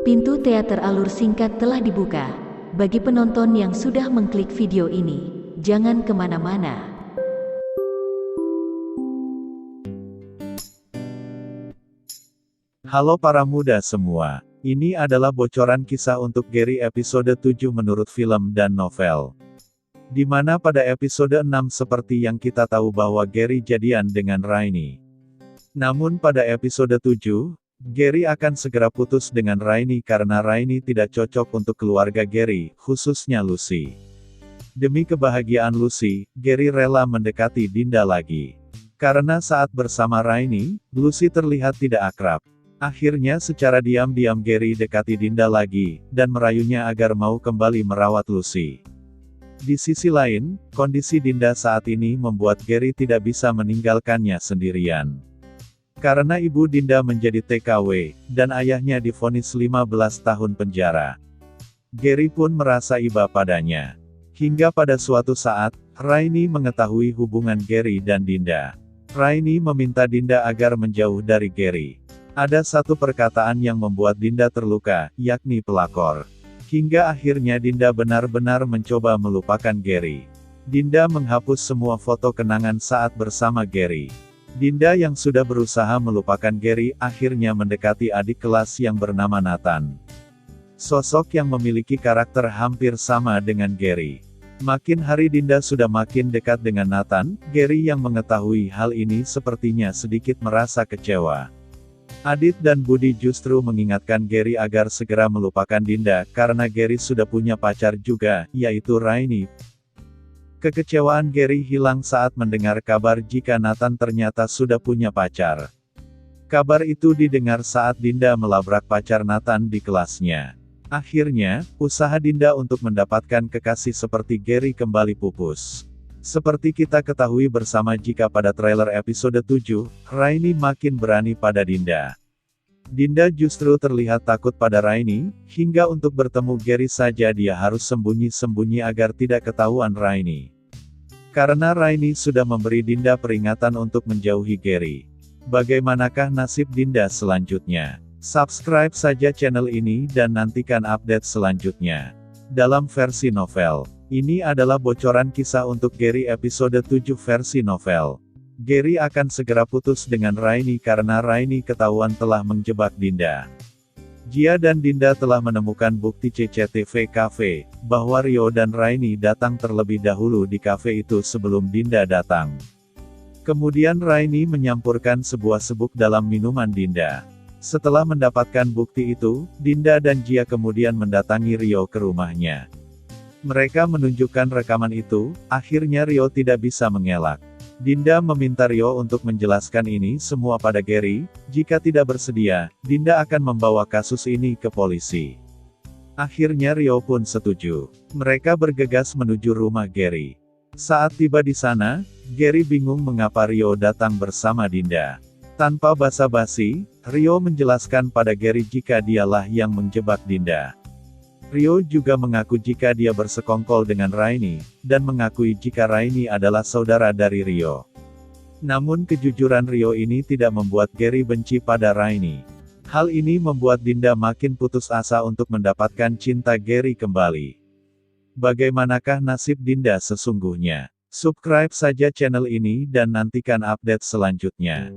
Pintu teater alur singkat telah dibuka. Bagi penonton yang sudah mengklik video ini, jangan kemana-mana. Halo para muda semua, ini adalah bocoran kisah untuk Gary episode 7 menurut film dan novel. Di mana pada episode 6 seperti yang kita tahu bahwa Gary jadian dengan Rainy. Namun pada episode 7, Gary akan segera putus dengan Rainy karena Rainy tidak cocok untuk keluarga Gary, khususnya Lucy. Demi kebahagiaan Lucy, Gary rela mendekati Dinda lagi. Karena saat bersama Rainy, Lucy terlihat tidak akrab. Akhirnya secara diam-diam Gary dekati Dinda lagi, dan merayunya agar mau kembali merawat Lucy. Di sisi lain, kondisi Dinda saat ini membuat Gary tidak bisa meninggalkannya sendirian. Karena ibu Dinda menjadi TKW, dan ayahnya divonis 15 tahun penjara. Gary pun merasa iba padanya. Hingga pada suatu saat, Rainy mengetahui hubungan Gary dan Dinda. Rainy meminta Dinda agar menjauh dari Gary. Ada satu perkataan yang membuat Dinda terluka, yakni pelakor. Hingga akhirnya Dinda benar-benar mencoba melupakan Gary. Dinda menghapus semua foto kenangan saat bersama Gary. Dinda yang sudah berusaha melupakan Gary, akhirnya mendekati adik kelas yang bernama Nathan. Sosok yang memiliki karakter hampir sama dengan Gary. Makin hari Dinda sudah makin dekat dengan Nathan. Gary yang mengetahui hal ini sepertinya sedikit merasa kecewa. Adit dan Budi justru mengingatkan Gary agar segera melupakan Dinda, karena Gary sudah punya pacar juga, yaitu Rainy. Kekecewaan Gary hilang saat mendengar kabar jika Nathan ternyata sudah punya pacar. Kabar itu didengar saat Dinda melabrak pacar Nathan di kelasnya. Akhirnya, usaha Dinda untuk mendapatkan kekasih seperti Gary kembali pupus. Seperti kita ketahui bersama jika pada trailer episode 7, Rainy makin berani pada Dinda. Dinda justru terlihat takut pada Rainy, hingga untuk bertemu Gary saja dia harus sembunyi-sembunyi agar tidak ketahuan Rainy. Karena Rainy sudah memberi Dinda peringatan untuk menjauhi Gary. Bagaimanakah nasib Dinda selanjutnya? Subscribe saja channel ini dan nantikan update selanjutnya. Dalam versi novel, ini adalah bocoran kisah untuk Gary episode 7 versi novel. Gary akan segera putus dengan Rainy karena Rainy ketahuan telah menjebak Dinda. Gia dan Dinda telah menemukan bukti CCTV kafe, bahwa Rio dan Rainy datang terlebih dahulu di kafe itu sebelum Dinda datang. Kemudian Rainy menyampurkan sebuah sebuk dalam minuman Dinda. Setelah mendapatkan bukti itu, Dinda dan Gia kemudian mendatangi Rio ke rumahnya. Mereka menunjukkan rekaman itu, akhirnya Rio tidak bisa mengelak. Dinda meminta Rio untuk menjelaskan ini semua pada Gary. Jika tidak bersedia, Dinda akan membawa kasus ini ke polisi. Akhirnya Rio pun setuju. Mereka bergegas menuju rumah Gary. Saat tiba di sana, Gary bingung mengapa Rio datang bersama Dinda. Tanpa basa-basi, Rio menjelaskan pada Gary jika dialah yang menjebak Dinda. Rio juga mengaku jika dia bersekongkol dengan Rainy, dan mengakui jika Rainy adalah saudara dari Rio. Namun kejujuran Rio ini tidak membuat Gary benci pada Rainy. Hal ini membuat Dinda makin putus asa untuk mendapatkan cinta Gary kembali. Bagaimanakah nasib Dinda sesungguhnya? Subscribe saja channel ini dan nantikan update selanjutnya.